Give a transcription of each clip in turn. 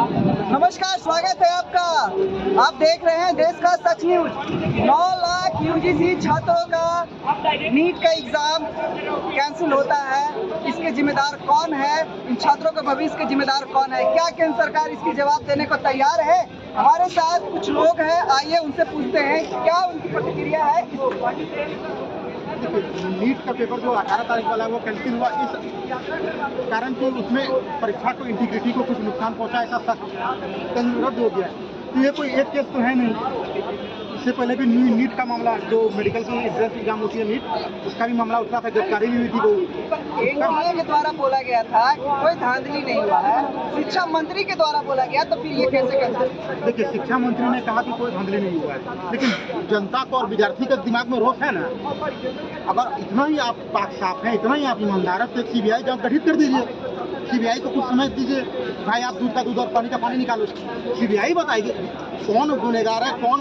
नमस्कार, स्वागत है आपका। आप देख रहे हैं देश का सच न्यूज। 9 लाख यूजीसी छात्रों का नीट का एग्जाम कैंसिल होता है। इसके जिम्मेदार कौन है? इन छात्रों के भविष्य के जिम्मेदार कौन है? क्या केंद्र सरकार इसकी जवाब देने को तैयार है? हमारे साथ कुछ लोग हैं, आइए उनसे पूछते हैं क्या उनकी प्रतिक्रिया है। नीट का पेपर जो 18 तारीख वाला है वो कैंसिल हुआ इस कारण कि उसमें परीक्षा को इंटीग्रिटी को कुछ नुकसान पहुंचा, ऐसा सच रद्द हो गया। तो ये कोई एक केस तो है नहीं। इससे पहले भी नीट का मामला, जो मेडिकल की एंट्रेंस एग्जाम होती है नीट, उसका भी मामला उठा था, गिरफ्तारी भी हुई थी। वो एनडीए के द्वारा बोला गया था कि कोई धांधली नहीं हुआ है, शिक्षा मंत्री के द्वारा बोला गया, तो फिर ये कैसे कैंसिल? देखिए, शिक्षा मंत्री ने कहा कि कोई धांधली नहीं हुआ है, लेकिन जनता को और विद्यार्थी के दिमाग में रोष है ना। अगर इतना ही आप पाक साफ हैं, इतना ही आप ईमानदार हैं, तो एक सीबीआई जांच गठित कर दीजिए। सीबीआई को कुछ समझ दीजिए। भाई, आप दूध का दूध और पानी का पानी निकालो। सीबीआई बताएगी कौन गुनहगार है, कौन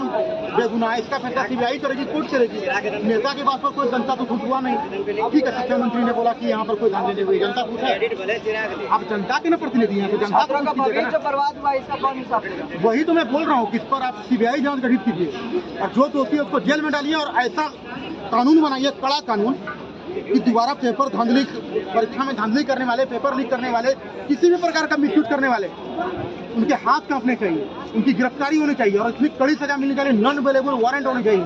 बेगुनाह है। इसका फैसला सीबीआई करेगी, कोर्ट करेगी। नेता के बात पर कोई जनता तो खुश हुआ नहीं। ठीक है, शिक्षा मंत्री ने बोला कि यहाँ पर कोई धांधली नहीं हुई, जनता खुश है। आप जनता के ना प्रतिनिधि हैं, तो जनता का भविष्य बर्बाद हुआ, इसका कौन हिसाब देगा? वही तो मैं बोल रहा हूँ कि इस पर आप सीबीआई जांच गठित कीजिए और जो दोषी है उसको जेल में डालिए और ऐसा कानून बनाइए, कड़ा कानून, कि दोबारा पेपर धांधली, परीक्षा में धांधली करने वाले, पेपर लीक करने वाले, किसी भी प्रकार का मिसयूज करने वाले, उनके हाथ कांपने चाहिए, उनकी गिरफ्तारी होनी चाहिए और इतनी कड़ी सजा मिलनी चाहिए। नॉन अवेलेबल वारंट होनी चाहिए।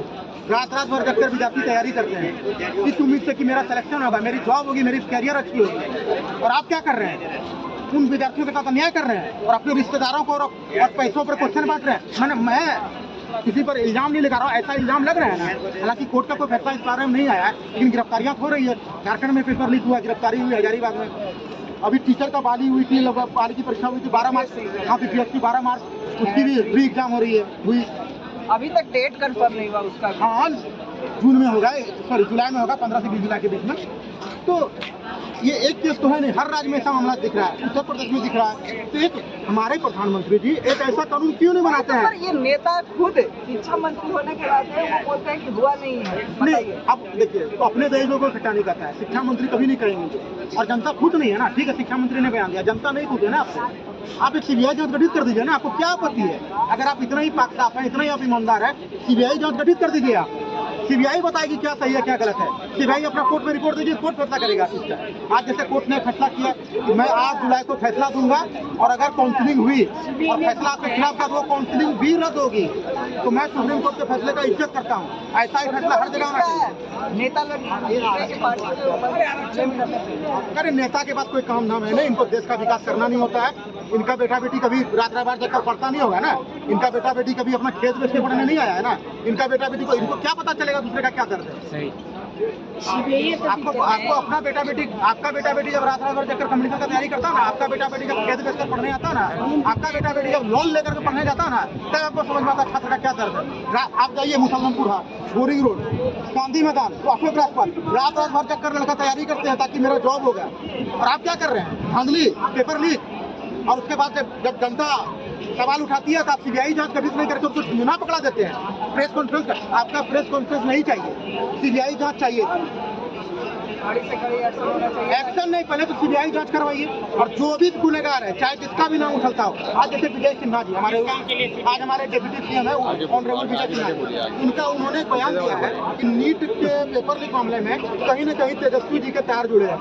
रात रात भर जगकर विद्यार्थी तैयारी करते हैं इस उम्मीद से कि मेरा सिलेक्शन होगा, मेरी जॉब होगी, मेरी कैरियर अच्छी होगी। और आप क्या कर रहे हैं? उन विद्यार्थियों के साथ अन्याय कर रहे हैं और अपने रिश्तेदारों को और पैसों पर क्वेश्चन बांट रहे हैं। मैं किसी पर इल्जाम नहीं लगा रहा हूँ, ऐसा इल्जाम लग रहा है ना। हालांकि कोर्ट का कोई फैसला इस बारे में नहीं आया है, लेकिन गिरफ्तारियां हो रही है। झारखंड में पेपर लीक हुआ, गिरफ्तारी हुई हजारीबाग में। अभी टीचर का बाली हुई थी, बाली की परीक्षा हुई थी 12 मार्च, हाँ बीपीएससी 12 मार्च, उसकी भी री एग्जाम हो रही है, हुई। अभी तक डेट कंफर्म नहीं हुआ उसका। हाँ, जून में होगा, सॉरी जुलाई में होगा, 15 से 20 जुलाई के बीच में। तो ये एक केस तो है नहीं, हर राज्य में ऐसा मामला दिख रहा है, उत्तर प्रदेश में दिख रहा है। तो एक हमारे प्रधानमंत्री जी एक ऐसा कानून क्यों नहीं बनाते हैं? ये नेता खुद शिक्षा मंत्री होने के बाद वो बोलते हैं कि हुआ नहीं है। नहीं, अब देखिए, तो अपने देश लोगों को इकट्ठा नहीं करता है, शिक्षा मंत्री कभी नहीं करेंगे। और जनता खुद नहीं है ना। ठीक है, शिक्षा मंत्री ने बयान दिया, जनता नहीं खुद है ना। आप एक सीबीआई जांच गठित कर दीजिए ना। आपको क्या आपत्ति है? अगर आप इतना ही पाक साफ है, इतना ही आप ईमानदार है, सीबीआई जांच गठित कर दीजिए। आप सीबीआई बताएगी क्या सही है क्या गलत है। सीबीआई अपना कोर्ट में रिपोर्ट दीजिए, कोर्ट फैसला करेगा। आज जैसे कोर्ट ने फैसला किया कि मैं 8 जुलाई को फैसला दूंगा और अगर काउंसलिंग हुई और फैसला आपके खिलाफ का, वो काउंसलिंग भी रद्द होगी, तो मैं सुप्रीम कोर्ट के फैसले का इज्जत करता हूँ। ऐसा ही फैसला हर जगह होना चाहिए। नेता लोग अरे नेता के पास कोई काम धाम है नहीं, इनको देश का विकास करना नहीं होता है। इनका बेटा बेटी कभी रात रात जाकर पढ़ता नहीं होगा ना। इनका बेटा बेटी कभी अपना खेत बेच के पढ़ने नहीं आया है ना। इनका बेटा बेटी को, इनको क्या पता चलेगा दूसरे का क्या दर्द है? सही। आपको अपना बेटा बेटी, आपका बेटा बेटी जब रात रात भर जाकर कम्युनिटी का तैयारी करता ना, आपका बेटा बेटी जब खेत बेचकर पढ़ने आता ना, आपका बेटा बेटी जब लोन लेकर के पढ़ने जाता ना, तब आपको समझ में आता छात्र का क्या दर्द है। आप जाइए मुसलमानपुर, बोरिंग रोड, गांधी मैदान, अशोक राजपथ, रात रात भर जाकर लड़का तैयारी करते हैं ताकि मेरा जॉब होगा। और आप क्या कर रहे हैं? धांधली, पेपर लीक। और उसके बाद जब जनता सवाल उठाती है तो आप सीबीआई जांच कभी नहीं करते, तो बिना पकड़ा देते हैं। प्रेस कॉन्फ्रेंस, आपका प्रेस कॉन्फ्रेंस नहीं चाहिए, सीबीआई जांच चाहिए। एक्शन नहीं, पहले तो सीबीआई जांच करवाइए। और जो भी गुनहगार है, चाहे जिसका भी नाम उछलता हो, आज जैसे विजय सिन्हा जी आज हमारे डिप्टी सीएम है, ऑनरेबल विजय सिन्हा, उनका उन्होंने बयान दिया है कि नीट के पेपर लीक मामले में कहीं न कहीं तेजस्वी जी के तार जुड़े हैं।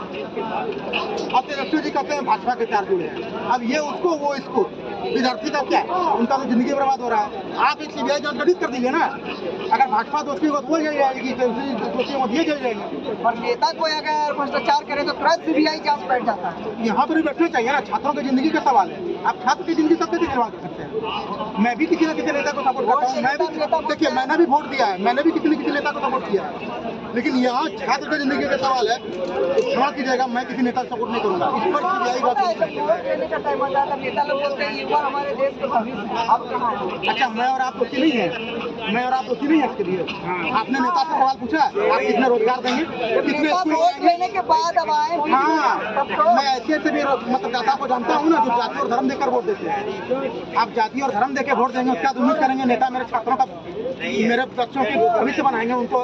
अब तेजस्वी जी कहते हैं भाजपा के तार जुड़े हैं। अब ये उसको, वो इसको, विद्यार्थी का क्या है? उनका तो जिंदगी बर्बाद हो रहा है। आप एक सीबीआई जांच गठित कर दीजिए ना। अगर भाजपा दोषी होगा तो जेल जाएगी, दोषी होगा ये जेल जाएंगे। और नेता कोई अगर भ्रष्टाचार करे तो तुरंत सीबीआई जांच बैठ जाता है। यहाँ पर भी बैठना चाहिए ना। छात्रों की जिंदगी का सवाल है। आप छात्र की जिंदगी सबसे खिलवाड़ कर सकते हैं। मैं भी किसी न किसी नेता को सपोर्ट करता हूँ। मैं भी, देखिए, मैंने भी वोट दिया है, मैंने भी किसी न किसी नेता को सपोर्ट किया है। लेकिन यहाँ छात्र की जिंदगी का सवाल है, क्षमा कीजिएगा, मैं किसी नेता को सपोर्ट नहीं करूँगा। इस पर सीबीआई बात नेता लोग बोलते हैं युवा हमारे देश का भविष्य है। अब कहाँ है? अच्छा, मैं और आप दोषी नहीं है, मैं और आप दोषी नहीं है इसके लिए। आपने नेता से सवाल पूछा, आप कितने रोजगार देंगे, कितने वोट लेने के बाद अब आए। हाँ, मैं ऐसे भी मतदाता को जानता हूँ ना, जो जाति और धर्म देकर वोट देते हैं। आप जाति और धर्म देकर वोट देंगे, उसके बाद उम्मीद करेंगे नेता मेरे छात्रों का, मेरे बच्चों के भविष्य बनाएंगे, उनको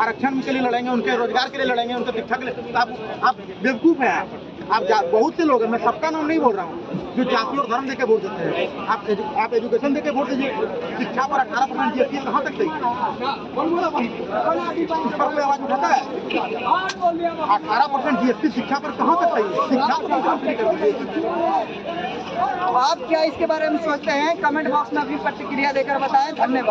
आरक्षण के लिए लड़ेंगे, उनके रोजगार के लिए लड़ेंगे, उनके शिक्षा के लिए। आप बेवकूफ हैं। बहुत से लोग हैं, मैं सबका नाम नहीं बोल रहा हूँ, जो जाति और धर्म देके वोट देते हैं। आप एजुकेशन देके वोट दीजिए। शिक्षा पर 18% जीएसटी कहाँ तक सही है? इस पर कोई आवाज उठाता है? 18% जीएसटी शिक्षा पर कहाँ तक सही है? शिक्षा पर कंपनी कर दीजिए। आप क्या इसके बारे में सोचते हैं? कमेंट बॉक्स में अपनी प्रतिक्रिया देकर बताएं। धन्यवाद।